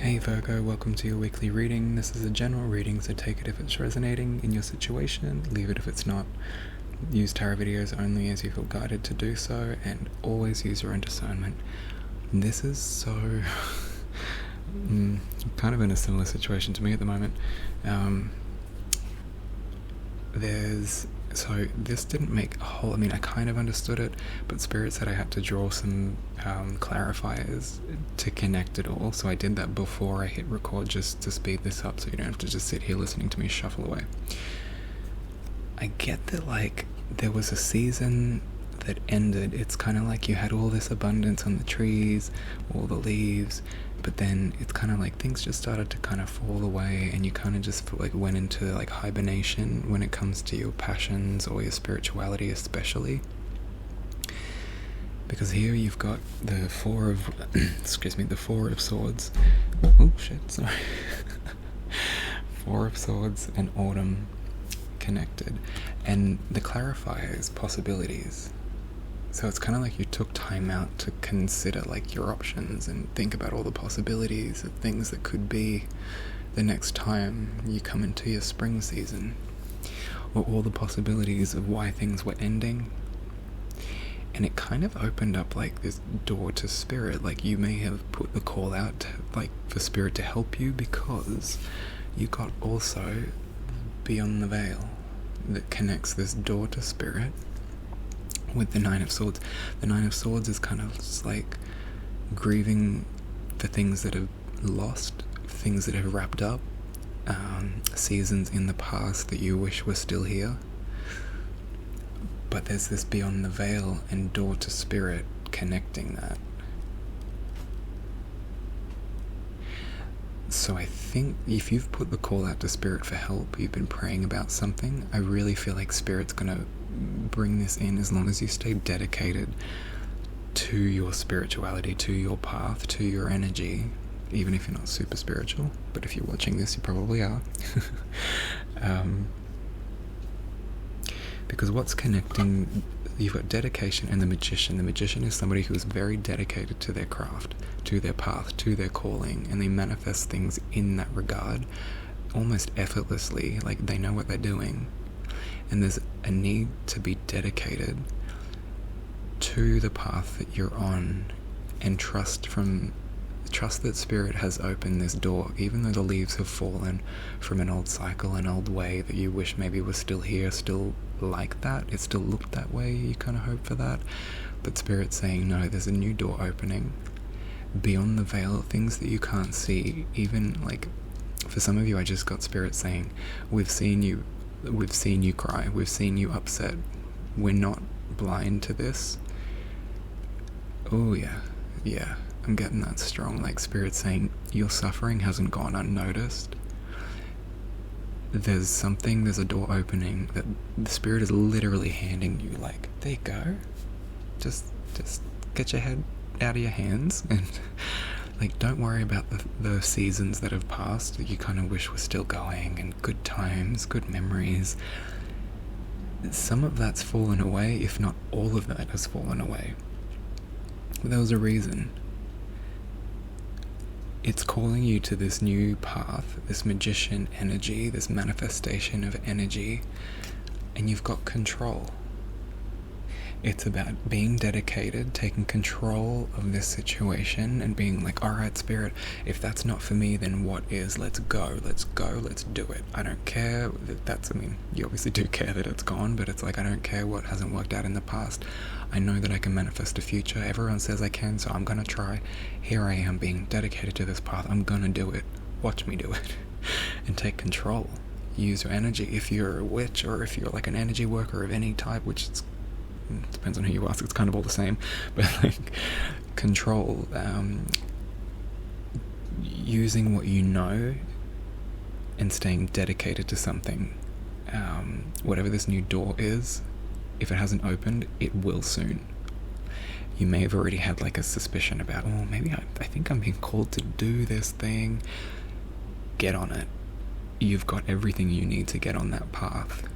Hey Virgo, welcome to your weekly reading. This is a general reading, so take it if it's resonating in your situation, leave it if it's not. Use tarot videos only as you feel guided to do so, and always use your own discernment. This is so... kind of in a similar situation to me at the moment. So this didn't make a whole... I kind of understood it, but Spirit said I had to draw some clarifiers to connect it all, so I did that before I hit record just to speed this up so you don't have to just sit here listening to me shuffle away. I get that, there was a season that ended. It's kind of like you had all this abundance on the trees, all the leaves, but then it's kind of like things just started to kind of fall away, and you kind of just went into hibernation when it comes to your passions or your spirituality especially. Because here you've got the Four of the Four of Swords. Oh shit, sorry. Four of Swords and Autumn connected, and the clarifiers possibilities. So it's kind of like you took time out to consider your options and think about all the possibilities of things that could be the next time you come into your spring season, or all the possibilities of why things were ending. And it kind of opened up this door to Spirit. You may have put the call out for Spirit to help you, because you got also Beyond the Veil that connects this door to Spirit with the Nine of Swords. The Nine of Swords is kind of just grieving the things that have lost, things that have wrapped up, seasons in the past that you wish were still here. But there's this Beyond the Veil and door to Spirit connecting that. So I think if you've put the call out to Spirit for help, you've been praying about something, I really feel like Spirit's going to bring this in as long as you stay dedicated to your spirituality, to your path, to your energy, even if you're not super spiritual. But if you're watching this, you probably are. Because what's connecting, you've got dedication and the Magician. The Magician is somebody who is very dedicated to their craft, to their path, to their calling, and they manifest things in that regard almost effortlessly. They know what they're doing. And there's a need to be dedicated to the path that you're on, and trust that Spirit has opened this door, even though the leaves have fallen from an old cycle, an old way that you wish maybe was still here, still like that. It still looked that way, you kind of hope for that. But Spirit's saying, no, there's a new door opening. Beyond the veil, things that you can't see. Even for some of you, I just got Spirit saying, we've seen you cry, we've seen you upset. We're not blind to this. Oh yeah. I'm getting that strong. Spirit saying your suffering hasn't gone unnoticed. There's a door opening that the Spirit is literally handing you. There you go. Just get your head out of your hands and don't worry about the seasons that have passed that you kind of wish were still going, and good times, good memories. Some of that's fallen away, if not all of that has fallen away. But there was a reason. It's calling you to this new path, this Magician energy, this manifestation of energy, and you've got control. It's about being dedicated, taking control of this situation, and being alright, Spirit, if that's not for me, then what is? Let's go, let's do it. I don't care that you obviously do care that it's gone, but it's I don't care what hasn't worked out in the past. I know that I can manifest a future. Everyone says I can, so I'm gonna try. Here I am being dedicated to this path. I'm gonna do it. Watch me do it. And take control. Use your energy. If you're a witch, or if you're an energy worker of any type, which is depends on who you ask, it's kind of all the same, but control, using what you know and staying dedicated to something. Whatever this new door is, if it hasn't opened, it will soon. You may have already had a suspicion about, maybe I think I'm being called to do this thing. Get on it. You've got everything you need to get on that path.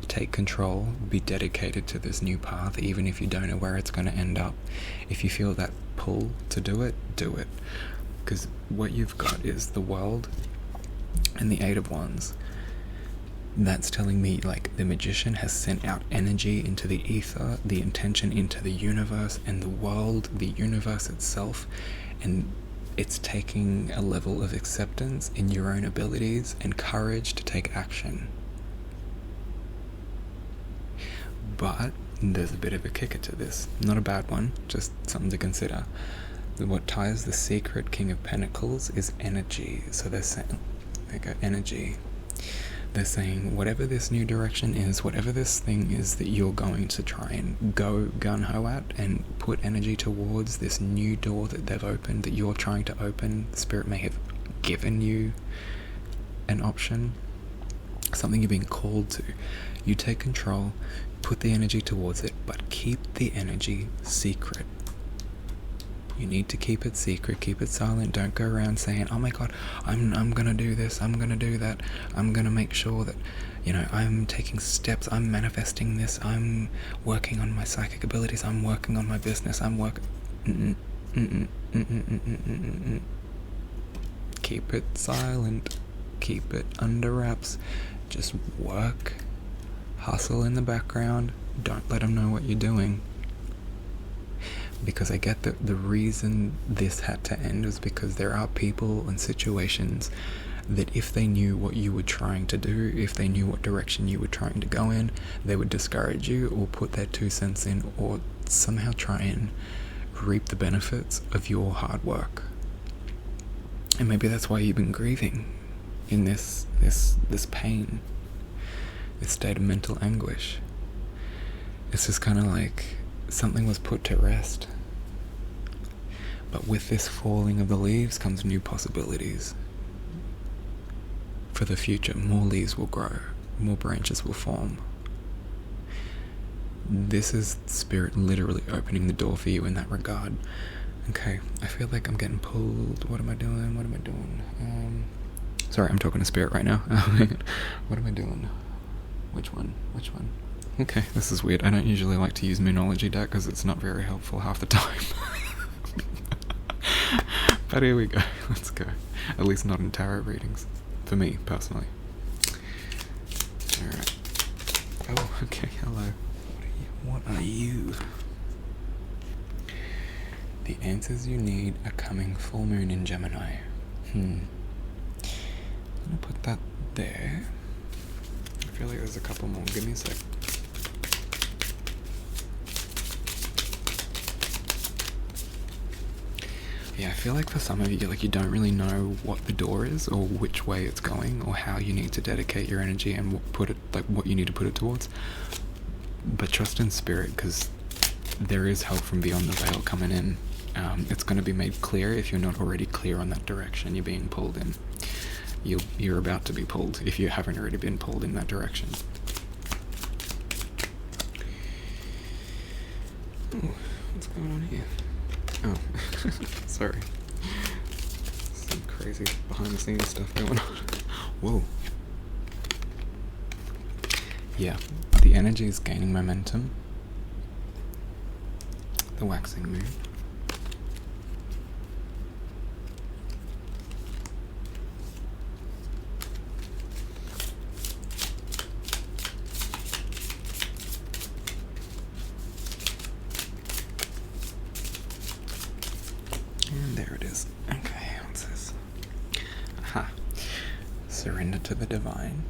Take control, be dedicated to this new path, even if you don't know where it's going to end up. If you feel that pull to do it, because what you've got is the World and the Eight of Wands. That's telling me like the Magician has sent out energy into the ether, the intention into the universe, and the world, the universe itself, and it's taking a level of acceptance in your own abilities and courage to take action. But there's a bit of a kicker to this. Not a bad one, just something to consider. What ties the secret King of Pentacles is energy. So they're saying, they go energy. They're saying whatever this new direction is, whatever this thing is that you're going to try and go gun-ho at and put energy towards, this new door that they've opened, that you're trying to open, Spirit may have given you an option, something you're being called to. You take control, put the energy towards it, but keep the energy secret. You need to keep it secret, keep it silent. Don't go around saying, oh my god, I'm gonna do this, I'm gonna do that, I'm gonna make sure that, you know, I'm taking steps, I'm manifesting this, I'm working on my psychic abilities, I'm working on my business, I'm working. Keep it silent, keep it under wraps, just work, hustle in the background, don't let them know what you're doing. Because I get that the reason this had to end is because there are people and situations that if they knew what you were trying to do, if they knew what direction you were trying to go in, they would discourage you or put their 2 cents in or somehow try and reap the benefits of your hard work. And maybe that's why you've been grieving in this pain, this state of mental anguish. It's just kind of like something was put to rest. But with this falling of the leaves comes new possibilities. For the future, more leaves will grow, more branches will form. This is Spirit literally opening the door for you in that regard. Okay, I feel like I'm getting pulled. What am I doing? Sorry, I'm talking to Spirit right now. What am I doing? Which one? Okay, this is weird. I don't usually like to use Moonology deck because it's not very helpful half the time. But here we go. Let's go. At least not in tarot readings. For me, personally. Alright. Oh, okay, hello. What are you? The answers you need are coming full moon in Gemini. I'm gonna put that there. I feel like there's a couple more. Give me a sec. Yeah, I feel like for some of you, like you don't really know what the door is or which way it's going or how you need to dedicate your energy and put it, like what you need to put it towards. But trust in Spirit, because there is help from beyond the veil coming in. It's going to be made clear if you're not already clear on that direction you're being pulled in. You're about to be pulled if you haven't already been pulled in that direction. Oh, what's going on here? Oh, sorry. Some crazy behind the scenes stuff going on. Whoa. Yeah, the energy is gaining momentum. The waxing moon. And there it is. Okay, what's this? Aha. Surrender to the divine.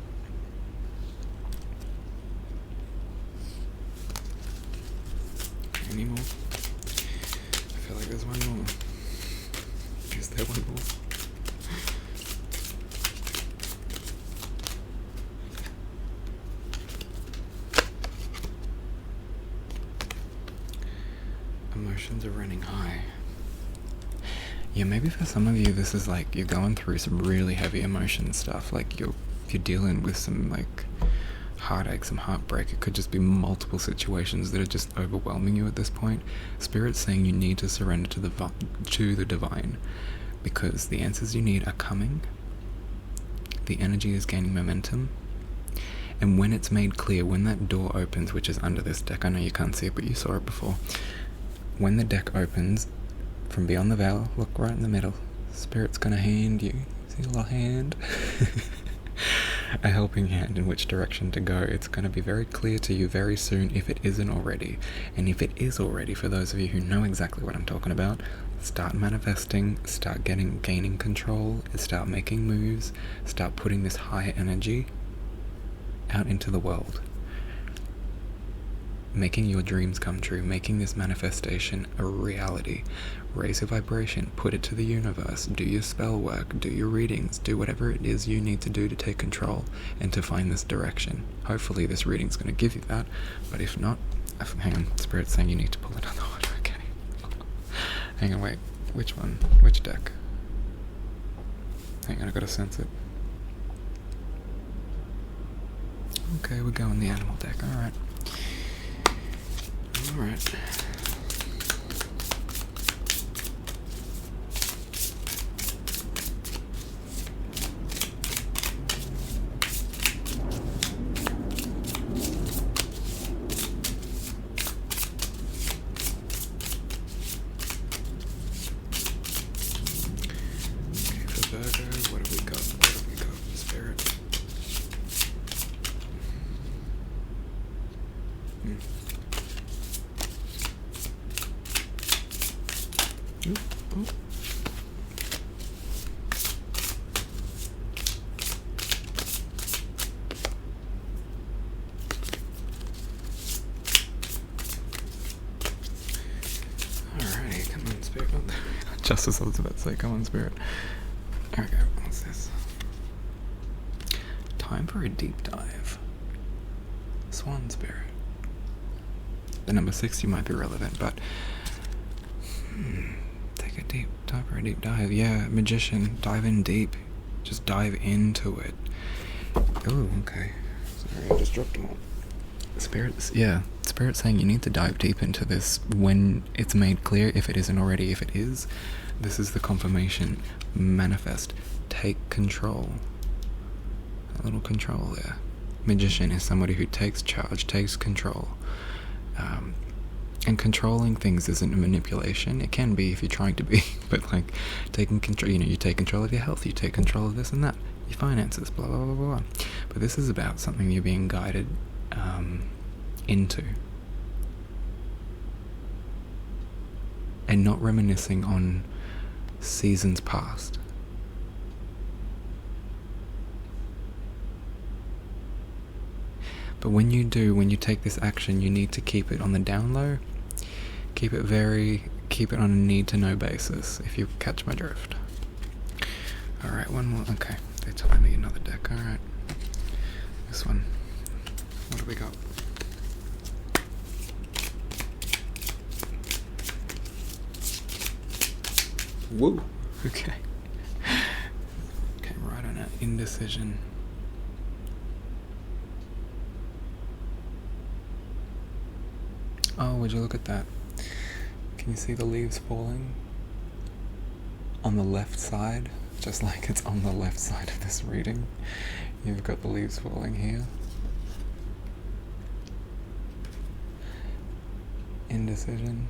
Any more? I feel like there's one more. Is there one more? Emotions are running high. Yeah, maybe for some of you this is like you're going through some really heavy emotion stuff. Like you're dealing with some like heartache, some heartbreak. It could just be multiple situations that are just overwhelming you at this point. Spirit's saying you need to surrender to the divine, because the answers you need are coming. The energy is gaining momentum, and when it's made clear, when that door opens, which is under this deck, I know you can't see it, but you saw it before. When the deck opens from beyond the veil, look right in the middle, Spirit's gonna hand you, see a little hand? A helping hand in which direction to go. It's going to be very clear to you very soon if it isn't already. And if it is already, for those of you who know exactly what I'm talking about, start manifesting, start gaining control, start making moves, start putting this higher energy out into the world. Making your dreams come true, making this manifestation a reality. Raise your vibration, put it to the universe, do your spell work, do your readings, do whatever it is you need to do to take control and to find this direction. Hopefully this reading's going to give you that, but if not, hang on, Spirit's saying you need to pull another one, okay. Hang on, wait, which one? Which deck? Hang on, I gotta sense it. Okay, we're going the animal deck, alright. Alright. Okay, for Virgo, what have we got? What have we got for Spirit? Ooh. Alrighty, come on, Spirit. Just as I was about to say, come on, Spirit. There we go. What's this? Time for a deep dive. Swan Spirit. The number 60 might be relevant, but take a deep dive for a deep dive. Yeah, magician, dive in deep. Just dive into it. Oh, okay. Sorry, I just dropped them all. Spirit's saying you need to dive deep into this when it's made clear, if it isn't already. If it is, this is the confirmation. Manifest. Take control. A little control there. Magician is somebody who takes charge, takes control. And controlling things isn't a manipulation. It can be if you're trying to be, but like taking control, you take control of your health, you take control of this and that, your finances, blah, blah, blah, blah. But this is about something you're being guided into. And not reminiscing on seasons past. But when you take this action, you need to keep it on the down low. Keep it on a need-to-know basis, if you catch my drift. Alright, one more. Okay, they're telling me another deck. Alright. This one. What do we got? Woo! Okay. Came right on it. Indecision. Oh, would you look at that? Can you see the leaves falling? On the left side, just like it's on the left side of this reading. You've got the leaves falling here. Indecision.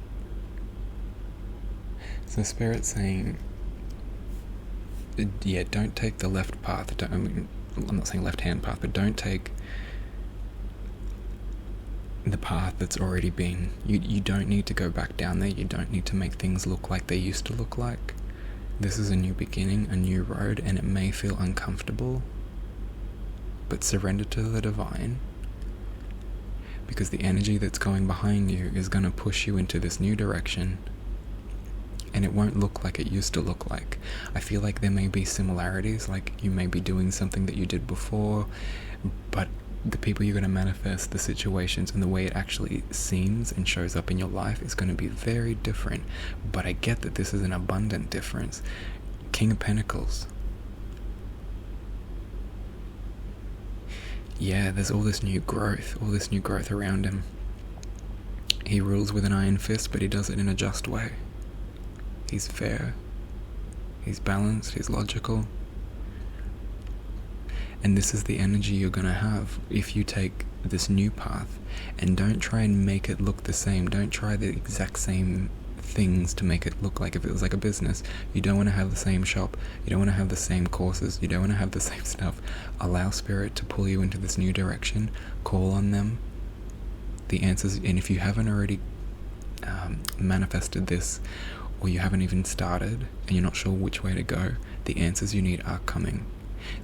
So Spirit's saying, yeah, don't take the left path. I'm not saying left-hand path, but don't take the path that's already been. You don't need to go back down there. You don't need to make things look like they used to look like. This is a new beginning, a new road, and it may feel uncomfortable, but surrender to the divine, because the energy that's going behind you is going to push you into this new direction, and it won't look like it used to look like. I feel like there may be similarities, like you may be doing something that you did before, but the people you're going to manifest, the situations, and the way it actually seems and shows up in your life is going to be very different. But I get that this is an abundant difference. King of Pentacles. Yeah, there's all this new growth around him. He rules with an iron fist, but he does it in a just way. He's fair. He's balanced. He's logical. And this is the energy you're going to have if you take this new path, and don't try and make it look the same. Don't try the exact same things to make it look like if it was like a business. You don't want to have the same shop, you don't want to have the same courses, you don't want to have the same stuff. Allow spirit to pull you into this new direction. Call on them, the answers. And if you haven't already manifested this, or you haven't even started and you're not sure which way to go, the answers you need are coming.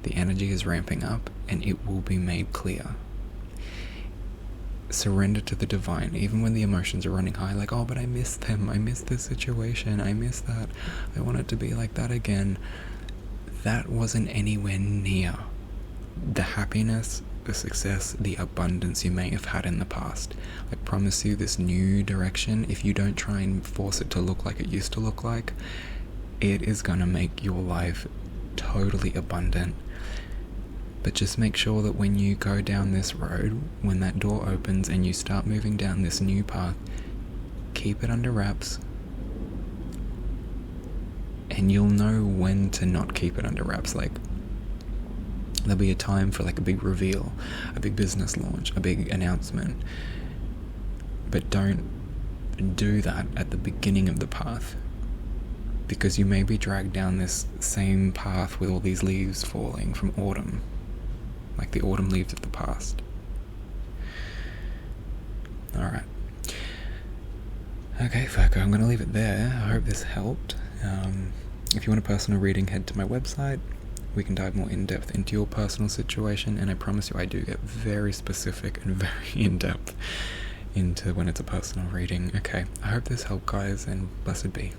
The energy is ramping up and it will be made clear. Surrender to the divine, even when the emotions are running high, like, oh, but I miss them, I miss this situation, I miss that, I want it to be like that again. That wasn't anywhere near the happiness, the success, the abundance you may have had in the past. I promise you, this new direction, if you don't try and force it to look like it used to look like, it is going to make your life totally abundant. But just make sure that when you go down this road, when that door opens and you start moving down this new path, keep it under wraps. And you'll know when to not keep it under wraps. Like, there'll be a time for like a big reveal, a big business launch, a big announcement. But don't do that at the beginning of the path, because you may be dragged down this same path with all these leaves falling from autumn, like the autumn leaves of the past. Alright. Okay, Virgo, I'm going to leave it there. I hope this helped. If you want a personal reading, head to my website. We can dive more in depth into your personal situation, and I promise you I do get very specific and very in depth into when it's a personal reading. Okay, I hope this helped, guys, and blessed be.